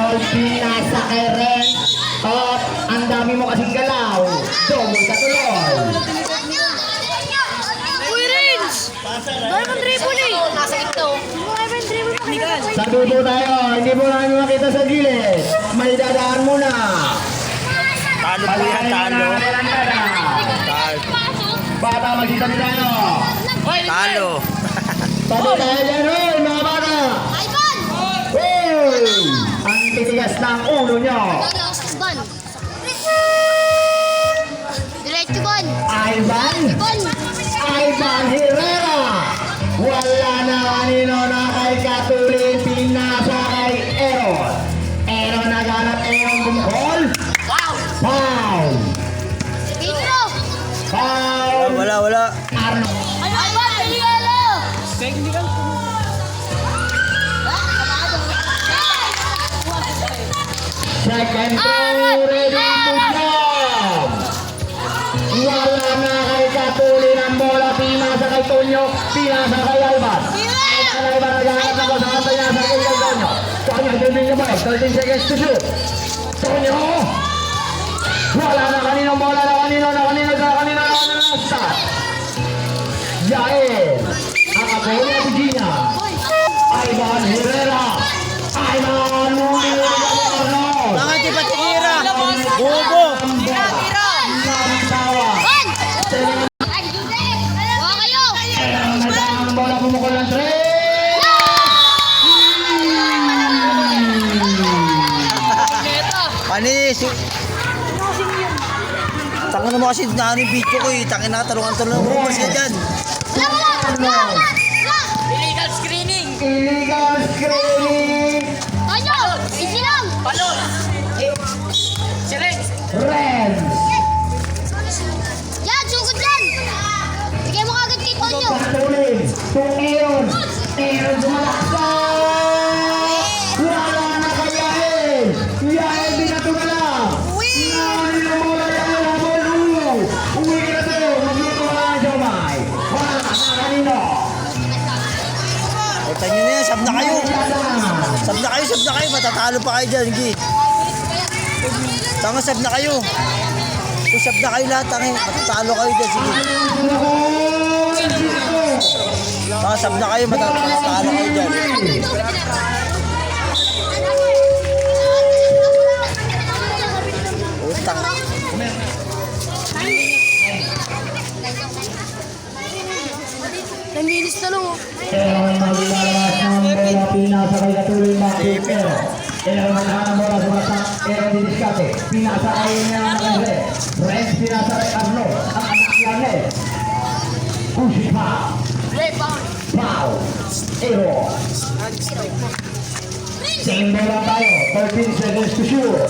Foul, pinasa kay Ren. At ang dami mo kasing galaw. Double ka tuloy. Uy, Rins! Diamond dribble eh! Nasa ito. Diamond dribble. Sa dudo tayo, hindi mo namin makita sa gilid. May dadaan muna. Talo po yan, talo. Bata, magsisabi tayo. Talo. Sabi tayo dyan, hoy, mga bata. Hoy! Ang titigas ng ulo nyo. Diretso Bon! Ivan Herrera. Wala na kanino na kay Katulin. Pinasa kay Aaron. Aaron naghanap Aaron bumukol. Foul. Pedro! Foul. Wala. Arnold. Ivan! Peligalo! Second throw, ready to jump. Wala na kay Katulin ang bola. Pinasa kay Tonyo. Pinasa kay Alban. Alban naghanap ng kasama niya sa kanyang Tonyo. Tonyo, dribble niya ba? 13 seconds to shoot. Tonyo. Wala na kaninong bola. Na kanino. Start. Yael. Ang ako niya si Gina. Ivan Herrera. Ivan Herrera. Bakit di patikira? Bobo. Huwag kayo! Ang bola pumukol ng tres. Panis. Tangan naman kasi na yung video ko eh. Tangin na, talungan-talungan mo. Mas ka dyan. Illegal screening! Illegal screening. Tonyo! Easy lang! Balon! Red. Yan! Sugod yan! Bigay mo kagad kay Tonyo! Katulin. To Aaron. Aaron sumalaksa. Wala na kay Yael. Yael binato na lang. Nani na bola Yael. Habol. Uwi ka na tayo. Magluto ka na Jomay. Wala na kanino. Kita nyo na yan, sab na kayo. Sab na kayo. Matatalo pa kayo dyan, Gi. Tanga, sab na kayo. Kung sab na kayo lahat, tanga, matatalo kayo dyan, sige. Tanga, sab na kayo, matatalo kayo dyan. Utang. Naminis na lang oh. Aaron maglalabas ng bola. Pinasa kay Katulin. Bakit Aaron? Aaron naghanap ng bola. Sumasa. Aaron didiskate. Pinasa kay niya ng Red. Red pinasa kay Arnold. Ang anak niya Red. Push foul. Foul. Aaron. Same bola tayo. 13 seconds to shoot.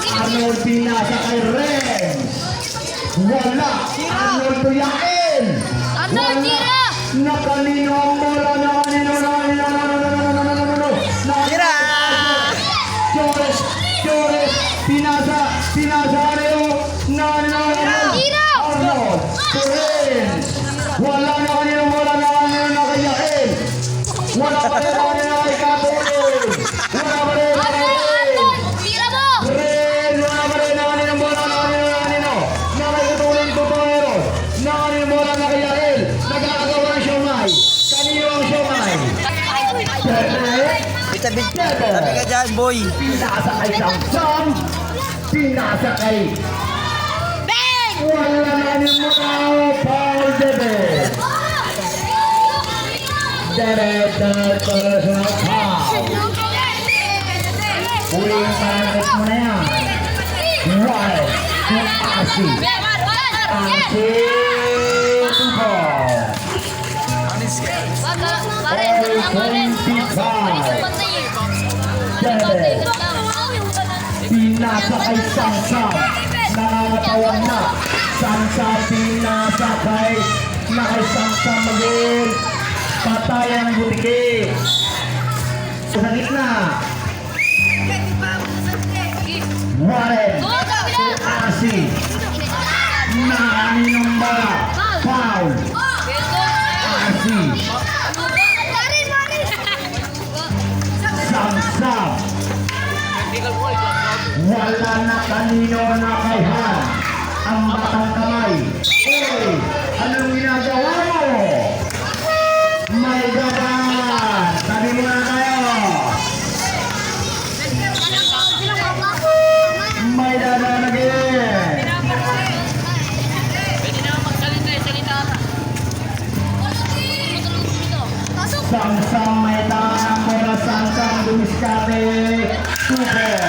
Arnold pinasa kay Red. Wala. Arnold to Yael. Arnold, tira! Nakanino ang bola. Nakanino. Tira! Torres. Pinasa Areo. Tira! Arnold. Torres. Wala na kaninong bola. Nakanino na kay Yael. Wala pa rin na kay Katulin. Wala pa rin na kay Yael. Tira mo! Ren, wala pa rin na kaninong bola. Nakanino. Nakakatulong ko to Aaron. Nakanino bola na kay Yael. Nagkakagawa ng siomay. Kanino ang siomay? Tabi ka dyan, boy. Pinasa kay Samson. Pinasa kay Bang! wala na ni mo Paul Debe. Personal foul. Uling parangat mo na yan. Wild to Asi. Asi to Paul. Pinasa kay Samson. Nangangatawan na. Samson pinasa kay Samson maging patay ang butiki. Sa gitna. Warren. Asi. Nakaninong bola. Foul. Asi. kanino na kayhan ang batang kamay? Hey, anong ginagawa mo? May gaban! Sabi mo na kayo! May gaban again! Samsam may tangang mula Samsam dumiskate Super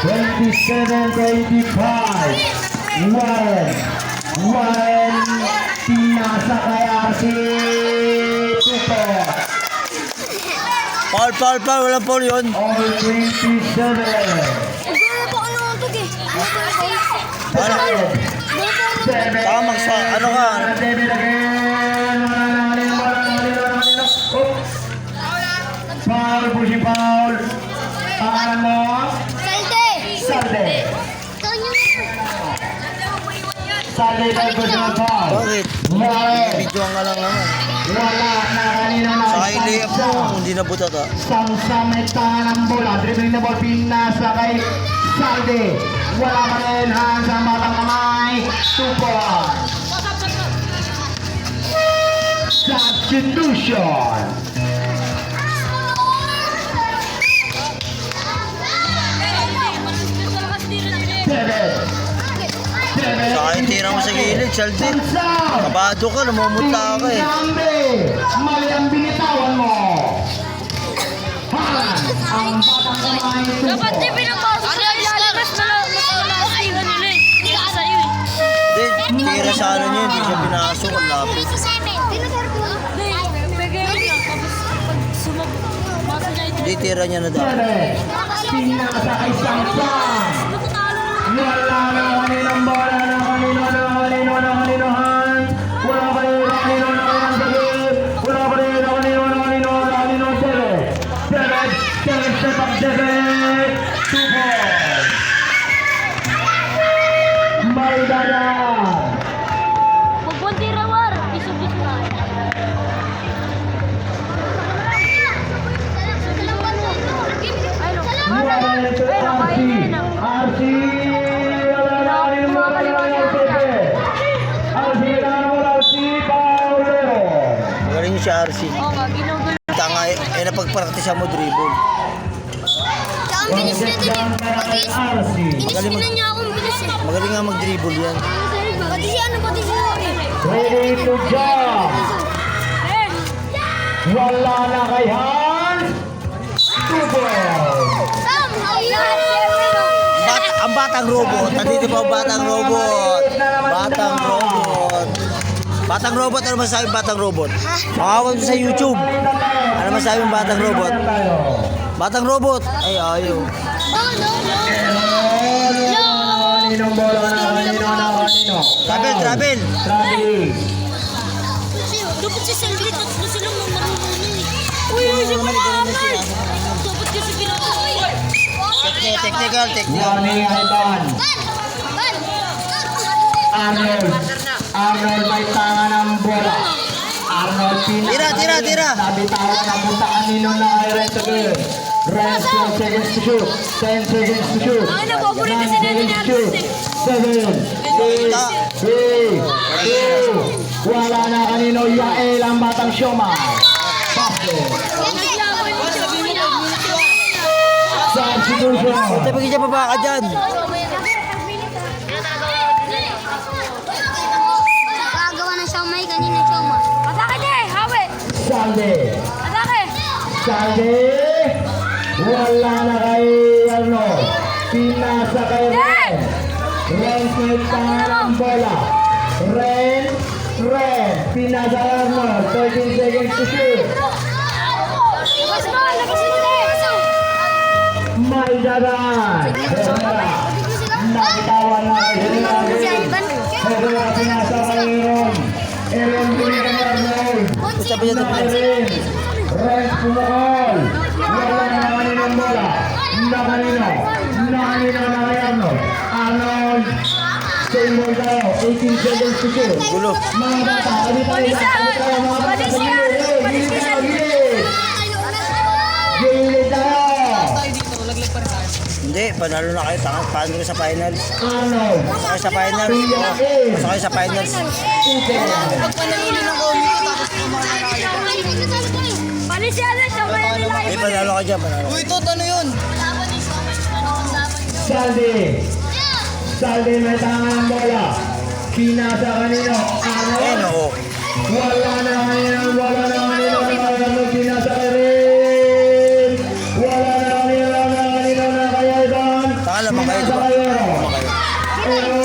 27-25 Warren pinasa kay RC Super Paul, walang Paul yun. all 27 Ano? Tama, ano ka? Paul, pushing Paul. Pangalan mo? Salde. Salde tayo pushing Paul. Bakit? Video nga lang naman. Wala na kanina na. Sa kailiyap mo, hindi nabutat ah. Samsam may tangan ng bola. Dribbling na ball, pinasa kay Salde. Wala pa rin hands ang batang kamay. Super. Substitution. Saka yung tira mo sa gilid, Saldi. Samsam. Kabado ka, namumuta ka eh. Mali ang binitawan mo. Han, ang batang kamay. Dapat di Super. pinapasok sa ilalim, mas malastihan nila eh. Hindi ka sa'yo eh. Hindi, tira sa ano niya, hindi siya pinasok, ang lapit. Bigay mo lang, tapos pag sumabot, masa niya ito. Hindi, tira niya na daw. Pinasa kay Samsam. Wala na kaninang bola na kanino Han. Wala pa rin na kanino na kayang sagip. Wala pa rin na kanino Tere, step up Tere. Super. May dadan. Magbunti rawar, isubit na. Wala ito RC. RC. Wala na kaninang bola na kayang sagip. RC na wala si Paulero. Magaling yung si RC. Oo nga, ginugulo. Tanga, eh napagpraktisan mo dribble. Ang bilis na din eh. RC. Inis na niya akong bilis eh. Magaling nga mag-dribble yan. Pati si Rory. Ready to jump. Wala na kay Hans. Super. Ang batang robot. Nandito pa ang batang robot. Batang robot, ano masasabi batang robot? Makawan mo sa YouTube. Ano masasabi yung batang robot? Batang robot. Ay, ayaw. Kaninong bola na kanino. Travel. Traveling. Dapat si Sandri, tatlo silang marunong eh. Uy, si Maramal! Dapat kasi ginagawa eh. Technical. Warning Ivan. Arnold may tanga ng bola. Arnold pinaka. Tira. Nabitawan na punta kanino na kay Renzo again. Renzo 10 seconds to shoot. 10 seconds to shoot. Ay, napaborito si Nani ni Arnold eh. 7, 8, 3, 2. Wala na kanino. Yael ang batang Sioma. Basket. Substitution. Sabi ka dyan, baba ka dyan. Gagawa ng siomay kanina sioma. Atake de, hawi. Salde. Atake. Salde. Wala na kay Arnold. Pinasa kay Ren. Ren may tanga ng bola. Ren. Pinasa kay Arnold. 13 seconds to shoot. Labas mo, labas mo ulit. May dadan. Nakitawan na kay Herrera pinasa kay Aaron binigyan ni Arnold. Sabi niya ito. Ren pumukol. Wala na kaninong bola. Na kanino na kay Arnold. Arnold. Same ball tayo. 18 seconds to shoot. Gulo. Mga bata, kami tayo mga bata sa gilid. Gilid tayo. Hindi, panalo na kayo. Tanga, paano ka sa finals? Arnold. Pasok kayo sa finals. Pasok kayo sa finals. Pag panaluli ng comedy, tapos kumain na kayo. Palis yan lang, sabay nila. Hindi, panalo ka dyan. Panalo. Uy, Tot, ano yun? Saldi. Saldi may tanga ng bola. Pinasa kanino. Arnold. Ayun, oo. Wala na kanino. Arnold pinasa kay Rin. Wala na kanino na kay Ivan. Taka lamang kayo, di ba? Pinasa kayo. Lamang kayo.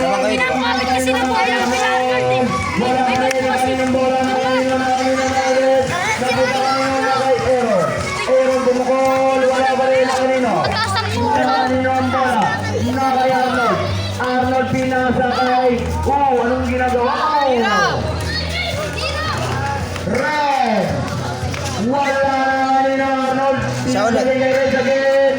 Lamang kayo, di ba? Pinapamit kasi ng bola ng Pinarnold eh. Wala kanino bola na kanino na Rin. Napunta kanino na kay Aaron. Aaron bumukol. Wala pa rin na kanino. Taas ang Na bola. kanino ang bola. Na kay Arnold. Arnold pinasa kay. Anong ginagawa? Red. Wala na kanino Arnold. Siya ulit. Pinasa kay Red again.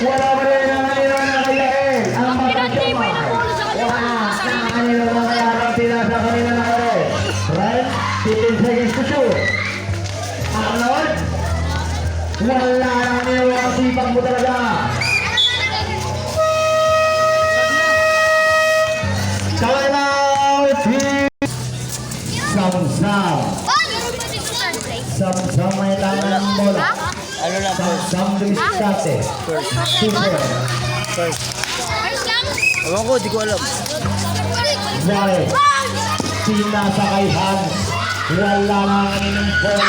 Wala pa rin na kanino na kay Yael. Ang Pinatibay pagkakama. ng bola sa kanya. Wala na kanino na kay Arnold. Pinasa kanino na kay Red. Red. 15 seconds to shoot. Arnold. Wala na kanino ang sipag mo talaga. Time out! Sam-sam. Sam-sam may tama ng bola. Ano lang, first. Sam Dumiscate. Super. First. Ewan ko, di ko alam. Wale. Pinasa kay Hans. Wala na kaninong bola.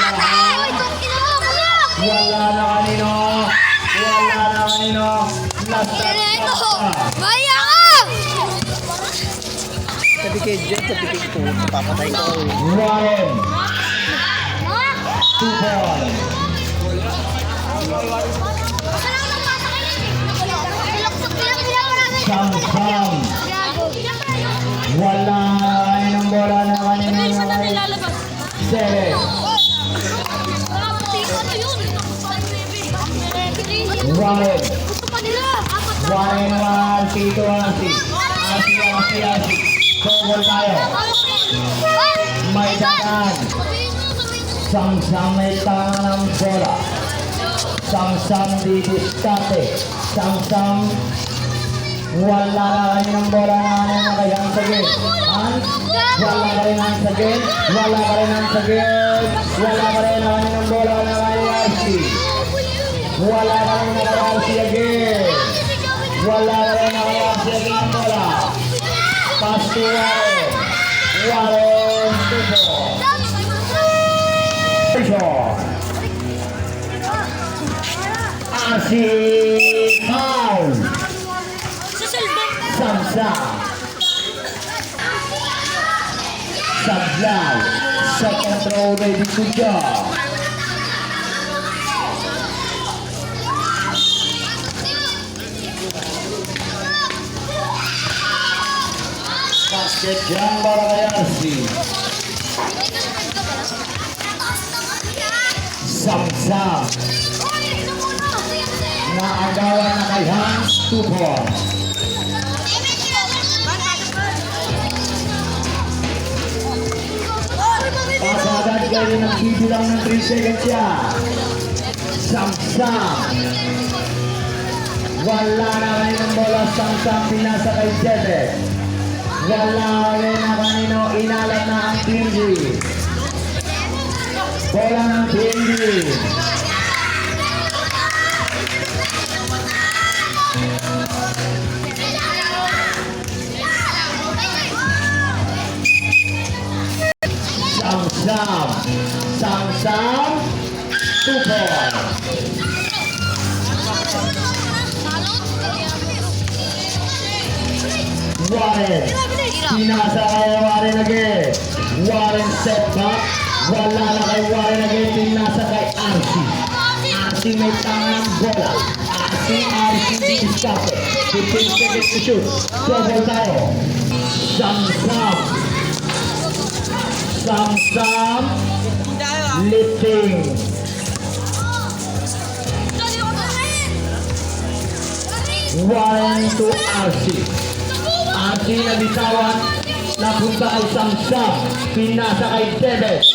Wala na kanino. Wala na kanino. Maya ka! Tabi kayo dyan, tabi kayo ito. Papatay ko. Warren. 2 ball. Sam-sam. Wala kaninong bola na kaninong Bilisan na kay nilalabas. Sere. Warren. Gusto pa nila. Warren naman. Tito Asi. Asi. Sobol tayo. May dakan. Sam-sam may tanga ng bola. Sam-sam di diskarte. Sam-sam. Wala na kaninong bola na kaninong kay Hans again. Hans. Wala ka rin Hans again. Wala ka rin Hans again. Wala ka rin na kaninong bola na kay Arsi. Wala ka rin na kay Arsi again. Wala ka rin na kay Arsi again ang bola. Pass to Warren. Warren Tupo. Arsi foul. Sa Silver. Samsam. Sablaw. Second throw ready to go. Basket jam para kay Arsi. Samsam. Naagawan na kay Hans Tupo. Pasagad kayo ng bibilang ng 3 seconds siya. Samsam. Wala na kayo ng bola. Samsam pinasa kay Jete. Wala rin na kanino. Inalat na ang Pindy. Bola ng Pindy. Samsam. Samsam. Tupo. Warren. Pinasa kay Warren again. Warren step back. Wala na kay Warren again. Pinasa kay Arsi. Arsi may tangang bola. Arsi diskarte. 15 seconds to shoot. Double tayo. Samsam. Samsam. Lifting. Warren to Arsi. Arsi na bitawan. Napunta kay Samsam. Pinasa kay Debes.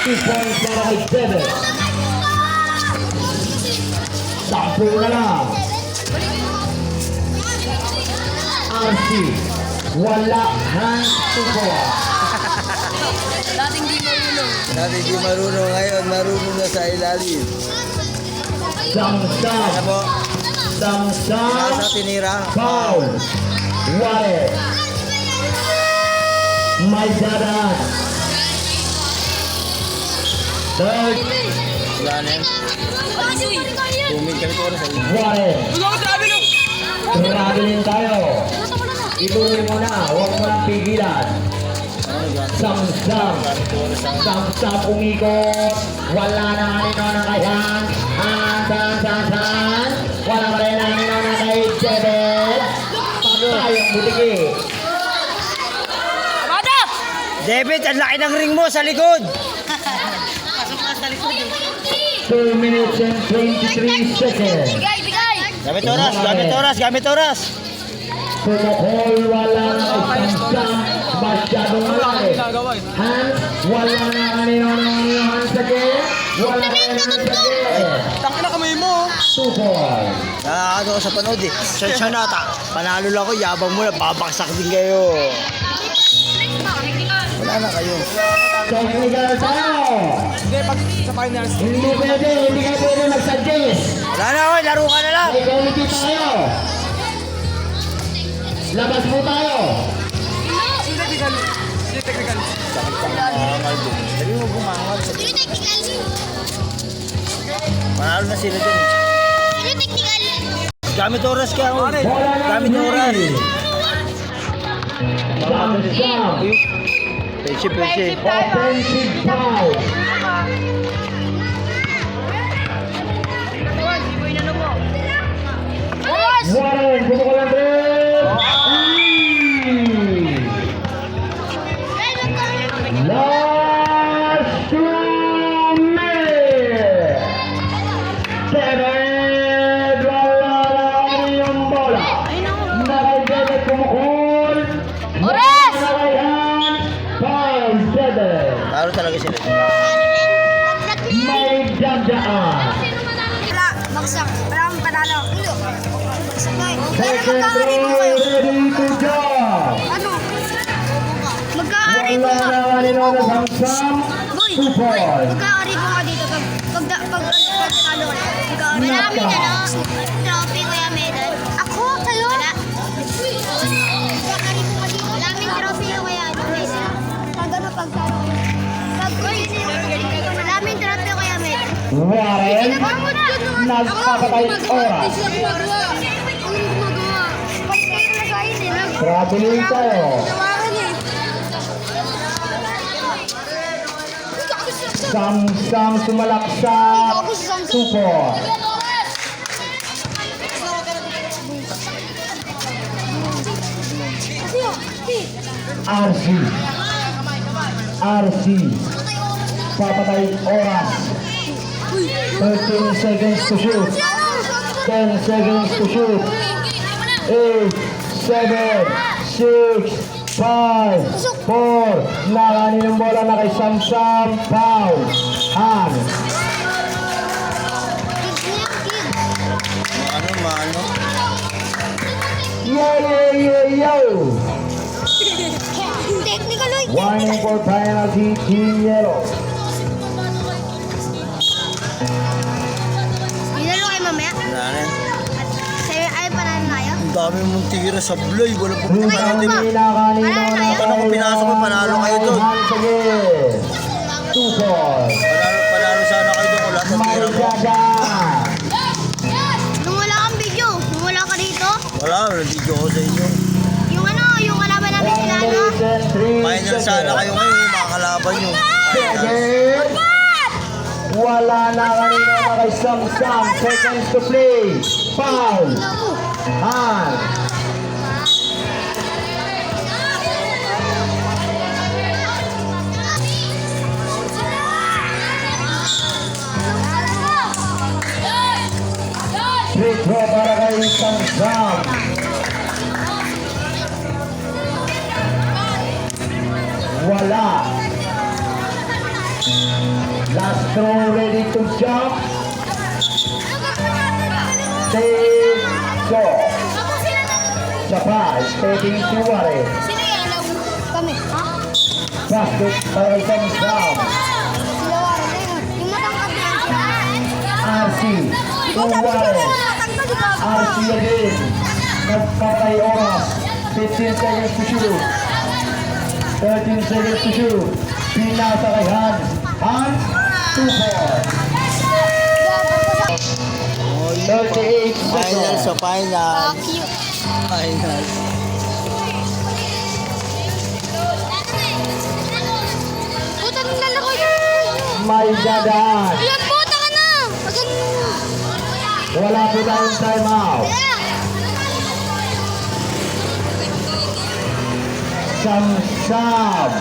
2 points para kay Debes. 10 na lang. RC. Wala hands to ball. Dating di marunong. Dati di marunong ngayon, marunong na sa ilalim. Samsam. Ano po? Samsam. Nasa tinira. Foul. Wale. May dadan. Third. Wala na yan. Tumig kami ko sa ilalim. Wale. Traveling tayo. Ituloy mo na. Huwag mo nang pigilan. Samsam. Samsam umikot. Wala na kanino na kayan. San. Wala pa rin na kanino na kay Jebel. Patay ang butiki. David, ang laki ng ring mo sa likod. 2 minutes and 23 seconds. Bigay! Gamit oras, gamit oras, gamit oras. Sumukol, wala na kay Samsam. Masyadong malaki. Hans, wala na kanino na Hans again. Wala na Hans again. Tangin na kamay mo. Sukol. Nakakano ko sa panood eh. Siya na, panalo lang ko, yabang mo na, babaksak din kayo. Wala na kayo. Technical tayo. Hindi, pag sa finals. Hindi ka pwede mag-suggest. Wala na ko, laro ka na lang. May quality tayo. Labas mo tayo. Hindi, technical. Hindi, technical. Mangal din. Sabi mo bumangal. Panalo na sila dun. Gamit oras ka. oh. Bola ng Gamit oras. green. Samsam. Peche, peche. Offensive foul. Warren, bumukol ang rin. Last 2 minutes. Seven, wala na yung bola. Nakagete kumukul. Oras! Nakayan. Foul, seven. Laro talaga sila. May dadaan. Wala, baksak. Wala akong panalo. Second row, ready to jump. Ano? Magkaari Wala na kanino na Samsam. Boy, 2 points. magkaari mo ka dito pag ano ka. Magkaari. Maraming trophy kuya medal. Ako? Kayo? Wala. Magkaari mo ka dito. Maraming trophy kuya. Pag ano maraming trophy kuya medal. Warren, nagpapatay oras. Traveling tayo. Samsam sumalaksak. 2 points. RC. Papatay oras. 13 seconds to shoot. 10 seconds to shoot. 8, 7, 6, 5, 4. Nakanin yung bola na kay Samsam. Foul. Hand. Ano? Yo. Technical oy. Warning for penalty, Team Yellow. Inalo kayo mamaya? Wala na yan. Sa'yo ay panalo na kayo? Ang dami mong tira sa bloy. Wala po kung Rebound panalo. nila kanina na Ano kung pinasok mo, panalo kayo doon. Hands again. 2 points. Panalo sana kayo doon. Wala sa May tira mo. dadaan. Nung wala kang video, nung wala ka dito, Wala, video ko sa inyo. yung ano, yung kalaban namin 1 sila, ano? minute and 3 Final sana kayo ngayon. Yung mga kalaban nyo. Seconds. Wala na kanina na kay Samsam. Seconds to play. Foul. Hand. Free throw para kay Samsam. Wala. Last throw ready to jump. Take go. sa pass. Taking si Juarez. Sino yan? Kami. Ha? Basket para sa Sam. Sila Warren na yun. Yung matangkad na yan siya. RC. To Ikaw sabi ko Juarez. yung matangkad, di ba? RC again. Nagpatay oras. 15 seconds to shoot. 13 seconds to shoot. Pinasa kay Hans. Hans, 2 points. 38 Final seconds. sa final. Cute. Final. Puta nung lalako yun. May dadaan. Ayan po, taka na. Wala po tayong time out. Sam.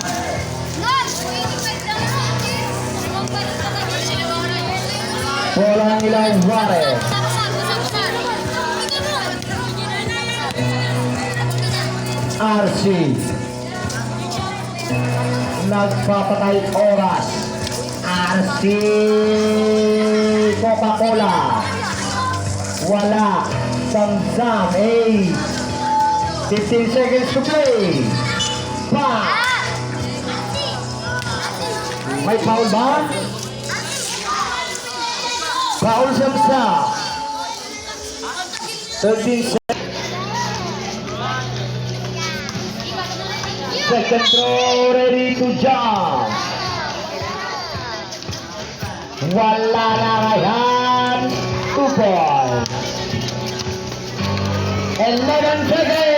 Bola nila Juarez. RC. Nagpapatay oras. RC. Coca-Cola. Wala. Sam. 15 seconds to play. May foul ba? Foul Sam. 13 seconds. Second throw, ready to jump. Wala na kayan. 2 points. 11 seconds.